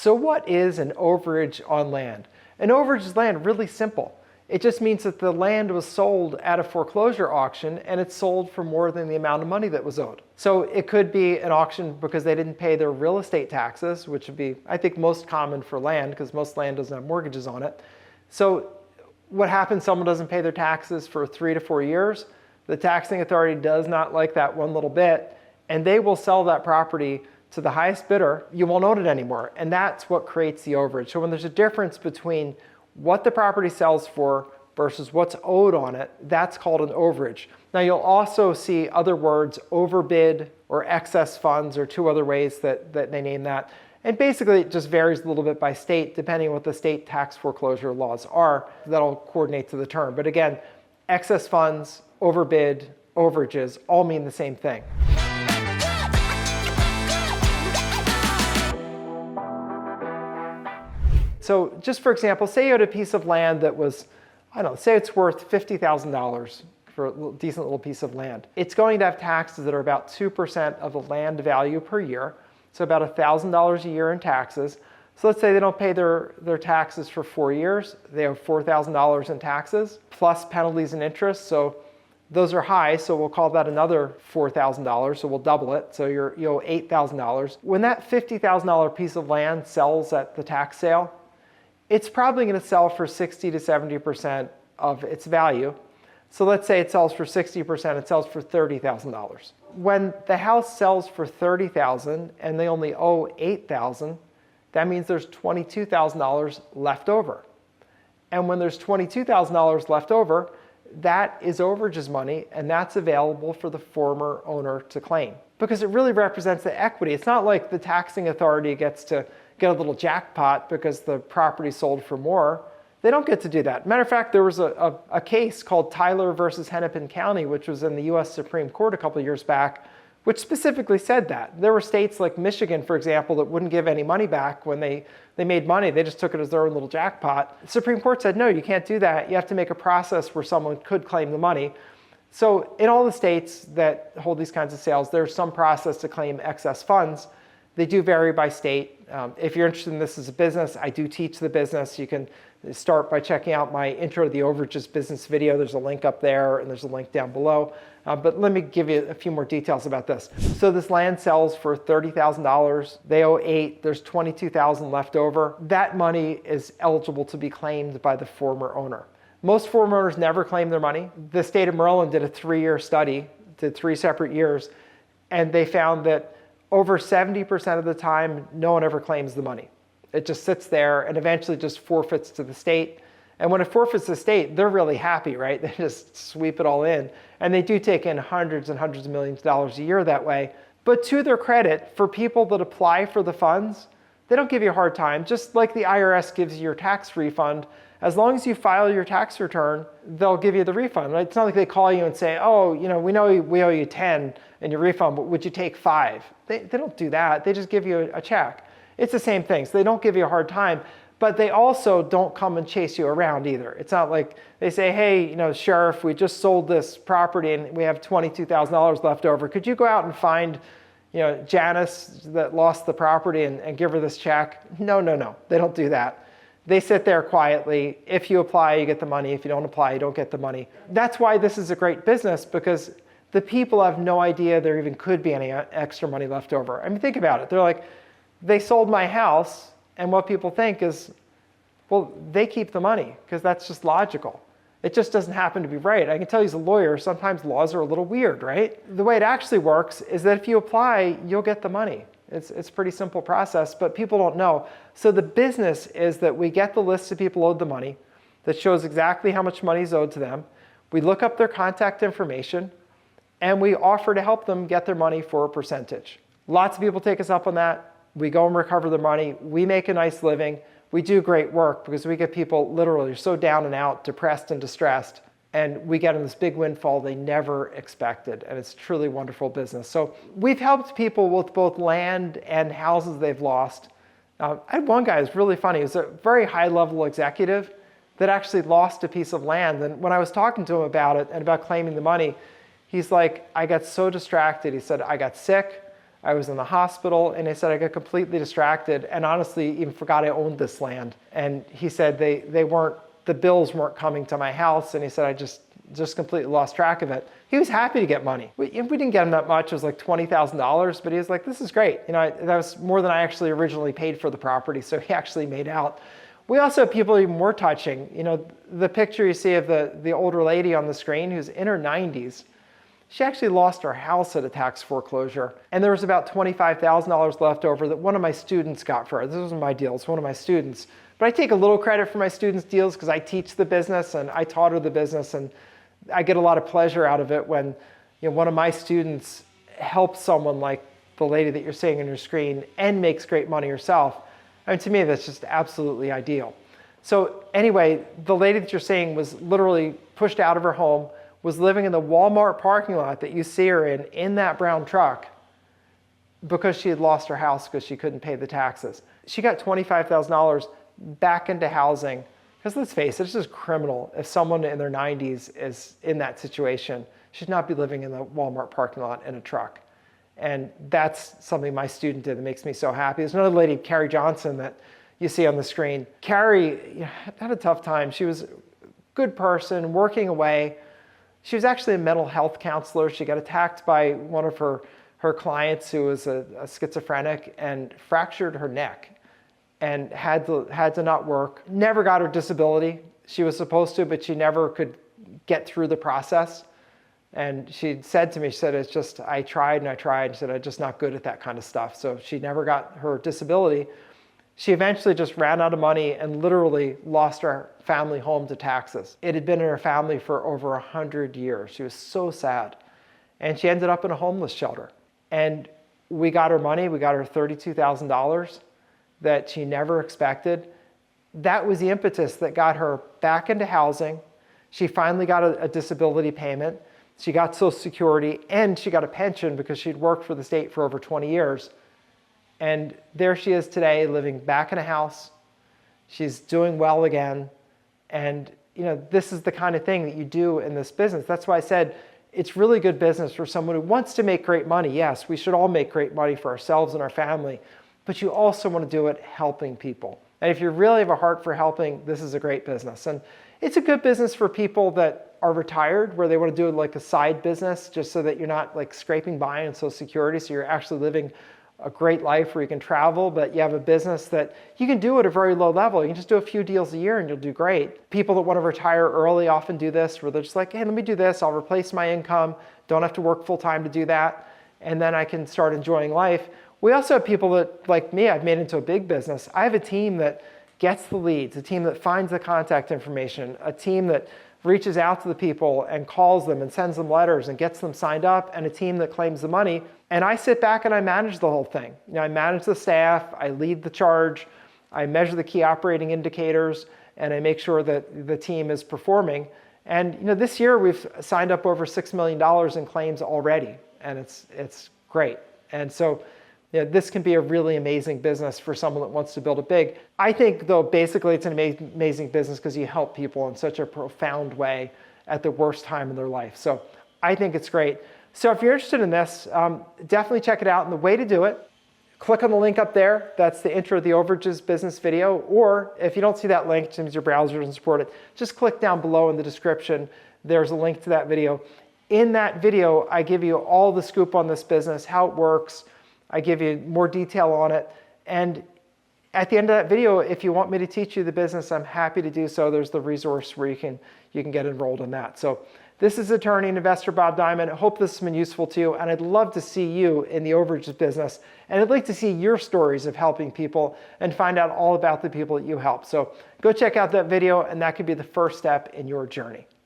So what is an overage on land? An overage is land, really simple. It just means that the land was sold at a foreclosure auction and it's sold for more than the amount of money that was owed. So it could be an auction because they didn't pay their real estate taxes, which would be, I think, most common for land because most land doesn't have mortgages on it. So what happens, someone doesn't pay their taxes for 3 to 4 years. The taxing authority does not like that one little bit, and they will sell that property to the highest bidder. You won't own it anymore, and that's what creates the overage. So when there's a difference between what the property sells for versus what's owed on it, that's called an overage. Now you'll also see other words, overbid or excess funds, or two other ways that they name that. And basically it just varies a little bit by state, depending on what the state tax foreclosure laws are. That'll coordinate to the term. But again, excess funds, overbid, overages all mean the same thing. So just for example, say you had a piece of land that was, I don't know, say it's worth $50,000 for a decent little piece of land. It's going to have taxes that are about 2% of the land value per year. So about $1,000 a year in taxes. So let's say they don't pay their taxes for 4 years. They have $4,000 in taxes plus penalties and interest. So those are high, so we'll call that another $4,000, so we'll double it. So you owe $8,000. When that $50,000 piece of land sells at the tax sale, it's probably going to sell for 60 to 70% of its value. So let's say it sells for 60%, it sells for $30,000. When the house sells for $30,000 and they only owe $8,000, that means there's $22,000 left over. And when there's $22,000 left over, that is overages money, and that's available for the former owner to claim. Because it really represents the equity. It's not like the taxing authority gets to get a little jackpot because the property sold for more. They don't get to do that. Matter of fact, there was a case called Tyler versus Hennepin County, which was in the US Supreme Court a couple of years back, which specifically said that. There were states like Michigan, for example, that wouldn't give any money back when they made money. They just took it as their own little jackpot. The Supreme Court said, no, you can't do that. You have to make a process where someone could claim the money. So in all the states that hold these kinds of sales, there's some process to claim excess funds. They do vary by state. If you're interested in this as a business, I do teach the business. You can start by checking out my Intro to the Overages Business video. There's a link up there and there's a link down below. But let me give you a few more details about this. So this land sells for $30,000. They owe $8,000. There's $22,000 left over. That money is eligible to be claimed by the former owner. Most former owners never claim their money. The state of Maryland did a 3-year study, did 3 separate years, and they found that over 70% of the time, no one ever claims the money. It just sits there and eventually just forfeits to the state. And when it forfeits to the state, they're really happy, right? They just sweep it all in. And they do take in hundreds and hundreds of millions of dollars a year that way. But to their credit, for people that apply for the funds, they don't give you a hard time. Just like the IRS gives you your tax refund, as long as you file your tax return, they'll give you the refund. Right? It's not like they call you and say, oh, we know we owe you 10 in your refund, but would you take 5? They don't do that. They just give you a check. It's the same thing. So they don't give you a hard time, but they also don't come and chase you around either. It's not like they say, hey, Sheriff, we just sold this property and we have $22,000 left over. Could you go out and find, Janice that lost the property and give her this check? No. They don't do that. They sit there quietly. If you apply, you get the money. If you don't apply, you don't get the money. That's why this is a great business, because the people have no idea there even could be any extra money left over. I mean, think about it. They're like, they sold my house, and what people think is, well, they keep the money, because that's just logical. It just doesn't happen to be right. I can tell you as a lawyer, sometimes laws are a little weird, right? The way it actually works is that if you apply, you'll get the money. It's a pretty simple process, but people don't know. So the business is that we get the list of people owed the money that shows exactly how much money is owed to them. We look up their contact information, and we offer to help them get their money for a percentage. Lots of people take us up on that. We go and recover the money. We make a nice living. We do great work because we get people literally so down and out, depressed and distressed, and we get them this big windfall they never expected, and it's truly wonderful business. So we've helped people with both land and houses they've lost. I had one guy who's really funny. He was a very high-level executive that actually lost a piece of land, and when I was talking to him about it and about claiming the money, he's like, I got so distracted. He said, I got sick. I was in the hospital, and he said I got completely distracted and honestly even forgot I owned this land. And he said the bills weren't coming to my house, and he said I just completely lost track of it. He was happy to get money. We didn't get him that much. It was like $20,000, but he was like, this is great. You know, that was more than I actually originally paid for the property, so he actually made out. We also have people even more touching. You know, the picture you see of the older lady on the screen who's in her 90s, she actually lost her house at a tax foreclosure, and there was about $25,000 left over that one of my students got for her. This wasn't my deal, it's one of my students. But I take a little credit for my students' deals because I teach the business and I taught her the business, and I get a lot of pleasure out of it when, you know, one of my students helps someone like the lady that you're seeing on your screen and makes great money herself. I mean, to me, that's just absolutely ideal. So anyway, the lady that you're seeing was literally pushed out of her home, was living in the Walmart parking lot that you see her in that brown truck, because she had lost her house because she couldn't pay the taxes. She got $25,000 back into housing. Because let's face it, it's just criminal if someone in their 90s is in that situation. Should not be living in the Walmart parking lot in a truck. And that's something my student did that makes me so happy. There's another lady, Carrie Johnson, that you see on the screen. Carrie had a tough time. She was a good person, working away. She was actually a mental health counselor. She got attacked by one of her clients who was a schizophrenic and fractured her neck and had to not work. Never got her disability. She was supposed to, but she never could get through the process. And she said to me, she said, it's just, I tried and I tried. She said, I'm just not good at that kind of stuff. So she never got her disability. She eventually just ran out of money and literally lost her family home to taxes. It had been in her family for over 100 years. She was so sad. And she ended up in a homeless shelter. And we got her money. We got her $32,000 that she never expected. That was the impetus that got her back into housing. She finally got a disability payment. She got Social Security, and she got a pension because she'd worked for the state for over 20 years. And there she is today, living back in a house. She's doing well again. And you know, this is the kind of thing that you do in this business. That's why I said it's really good business for someone who wants to make great money. Yes, we should all make great money for ourselves and our family, but you also want to do it helping people. And if you really have a heart for helping, this is a great business. And it's a good business for people that are retired, where they want to do like a side business, just so that you're not like scraping by on Social Security. So you're actually living a great life where you can travel, but you have a business that you can do at a very low level. You can just do a few deals a year and you'll do great. People that want to retire early often do this, where they're just like, hey, let me do this. I'll replace my income. Don't have to work full time to do that. And then I can start enjoying life. We also have people that, like me, I've made into a big business. I have a team that gets the leads, a team that finds the contact information, a team that reaches out to the people and calls them and sends them letters and gets them signed up, and a team that claims the money. And I sit back and I manage the whole thing. You know, I manage the staff, I lead the charge, I measure the key operating indicators, and I make sure that the team is performing. And you know, this year we've signed up over $6 million in claims already, and it's great. And so, you know, this can be a really amazing business for someone that wants to build it big. I think, though, basically it's an amazing business because you help people in such a profound way at the worst time in their life. So I think it's great. So if you're interested in this, definitely check it out. And the way to do it, click on the link up there. That's the intro of the Overages Business video. Or if you don't see that link, it means your browser doesn't support it, just click down below in the description. There's a link to that video. In that video, I give you all the scoop on this business, how it works. I give you more detail on it. And at the end of that video, if you want me to teach you the business, I'm happy to do so. There's the resource where you can get enrolled in that. So this is attorney and investor Bob Diamond. I hope this has been useful to you, and I'd love to see you in the Overages business. And I'd like to see your stories of helping people and find out all about the people that you help. So go check out that video, and that could be the first step in your journey.